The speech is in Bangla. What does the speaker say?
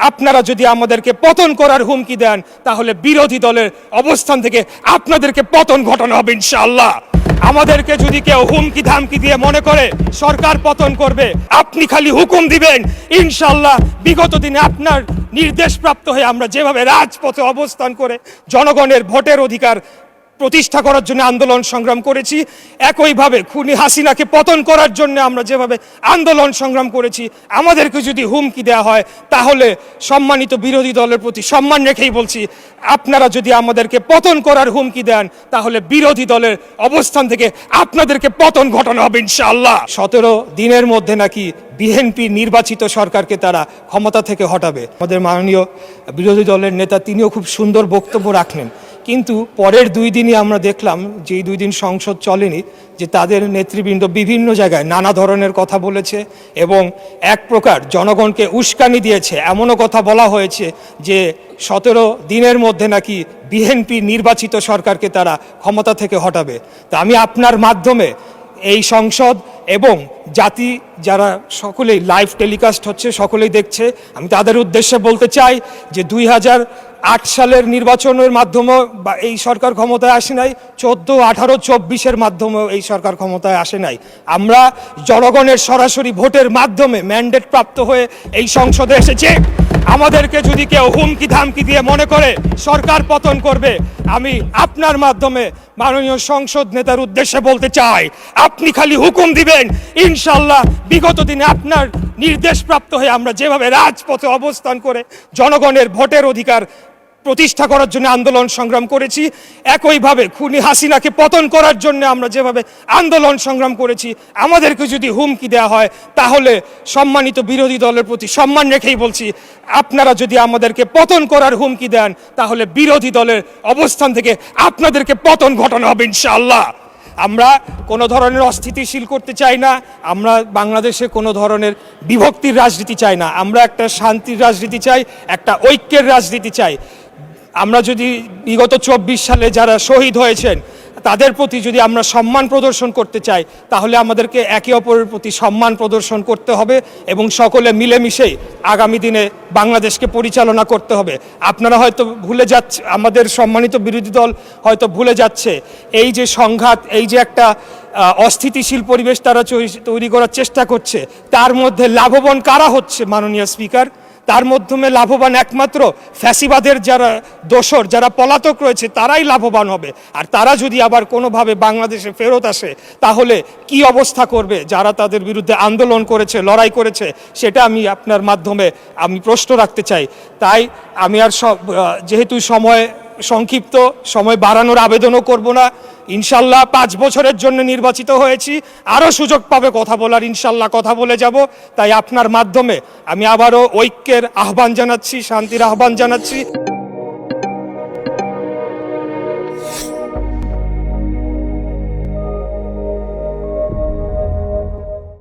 আপনারা যদি আমাদেরকে পতন করার হুমকি দেন তাহলে বিরোধী দলের অবস্থান থেকে আপনাদেরকে পতন ঘটানো হবে ইনশাআল্লাহ। আমাদেরকে যদি কেউ হুমকি ধামকি দিয়ে মনে করে সরকার পতন করবে, আপনি খালি হুকুম দিবেন, ইনশাআল্লাহ বিগত দিনে আপনার নির্দেশপ্রাপ্ত হয়ে আমরা যেভাবে রাজপথে অবস্থান করে জনগণের ভোটের অধিকার প্রতিষ্ঠা করার জন্য আন্দোলন সংগ্রাম করেছি, একইভাবে খুনি হাসিনাকে পতন করার জন্য আমরা যেভাবে আন্দোলন সংগ্রাম করেছি, আমাদেরকে যদি হুমকি দেওয়া হয় তাহলে সম্মানিত বিরোধী দলের প্রতি সম্মান রেখেই বলছি, আপনারা যদি আমাদেরকে পতন করার হুমকি দেন তাহলে বিরোধী দলের অবস্থান থেকে আপনাদেরকে পতন ঘটানো হবে ইনশাআল্লাহ। 17 দিনের মধ্যে নাকি বিএনপি নির্বাচিত সরকারকে তারা ক্ষমতা থেকে হটাবে। আমাদের মাননীয় বিরোধী দলের নেতা তিনিও খুব সুন্দর বক্তব্য রাখলেন, কিন্তু পরের 2 দিনই আমরা দেখলাম যে এই 2 দিন সংসদ চলেনি, যে তাদের নেতৃবৃন্দ বিভিন্ন জায়গায় নানা ধরনের কথা বলেছে এবং এক প্রকার জনগণকে উস্কানি দিয়েছে। এমনও কথা বলা হয়েছে যে 17 দিনের মধ্যে নাকি বিএনপি নির্বাচিত সরকারকে তারা ক্ষমতা থেকে হটাবে। তা আমি আপনার মাধ্যমে এই সংসদ এবং জাতি যারা সকলেই লাইভ টেলিকাস্ট হচ্ছে, সকলেই দেখছে, আমি তাদের উদ্দেশ্যে বলতে চাই যে 2008 সালের নির্বাচনের মাধ্যমে এই সরকার ক্ষমতায় আসে নাই, 14, 18, 24-এর মাধ্যমেও এই সরকার ক্ষমতায় আসে নাই। আমরা জনগণের সরাসরি ভোটের মাধ্যমে ম্যান্ডেট প্রাপ্ত হয়ে এই সংসদে এসেছে। আমাদেরকে যদি কেউ হুমকি ধামকি দিয়ে মনে করে সরকার পতন করবে, আমি আপনার মাধ্যমে মাননীয় সংসদ নেতার উদ্দেশ্যে বলতে চাই, আপনি খালি হুকুম দিবেন, ইনশাআল্লাহ বিগত দিনে আপনার নির্দেশপ্রাপ্ত হয়ে আমরা যেভাবে রাজপথে অবস্থান করে জনগণের ভোটের অধিকার প্রতিষ্ঠা করার জন্য আন্দোলন সংগ্রাম করেছি, একইভাবে খুনি হাসিনাকে পতন করার জন্য আমরা যেভাবে আন্দোলন সংগ্রাম করেছি, আমাদেরকে যদি হুমকি দেওয়া হয় তাহলে সম্মানিত বিরোধী দলের প্রতি সম্মান রেখেই বলছি, আপনারা যদি আমাদেরকে পতন করার হুমকি দেন তাহলে বিরোধী দলের অবস্থান থেকে আপনাদেরকে পতন ঘটানো হবে ইনশাআল্লাহ। আমরা কোনো ধরনের অস্থিতিশীল করতে চাই না, আমরা বাংলাদেশে কোনো ধরনের বিভক্তির রাজনীতি চাই না, আমরা একটা শান্তির রাজনীতি চাই, একটা ঐক্যের রাজনীতি চাই। আমরা যদি বিগত 24 সালে যারা শহীদ হয়েছেন তাদের প্রতি যদি আমরা সম্মান প্রদর্শন করতে চাই তাহলে আমাদেরকে একে অপরের প্রতি সম্মান প্রদর্শন করতে হবে এবং সকলে মিলেমিশেই আগামী দিনে বাংলাদেশকে পরিচালনা করতে হবে। আপনারা হয়তো ভুলে যাচ্ছে, আমাদের সম্মানিত বিরোধী দল হয়তো ভুলে যাচ্ছে, এই যে সংঘাত, এই যে একটা অস্থিতিশীল পরিবেশ তারা তৈরি করার চেষ্টা করছে, তার মধ্যে লাভবান কারা হচ্ছে মাননীয় স্পিকার? তার মাধ্যমে লাভবান একমাত্র ফ্যাসিবাদের যারা দোসর, যারা পলাতক রয়েছে তারাই লাভবান হবে। আর তারা যদি আবার কোনোভাবে বাংলাদেশে ফেরত আসে তাহলে কি অবস্থা করবে যারা তাদের বিরুদ্ধে আন্দোলন করেছে, লড়াই করেছে, সেটা আমি আপনার মাধ্যমে আমি প্রশ্ন রাখতে চাই। তাই আমি আর যেহেতু সময় সংক্ষিপ্ত, সময় বাড়ানোর আবেদনও করব না। ইনশাল্লাহ 5 বছরের জন্য নির্বাচিত হয়েছি, আরও সুযোগ পাবে কথা বলার, ইনশাল্লাহ কথা বলে যাব। তাই আপনার মাধ্যমে আমি আবারও ঐক্যের আহ্বান জানাচ্ছি, শান্তির আহ্বান জানাচ্ছি।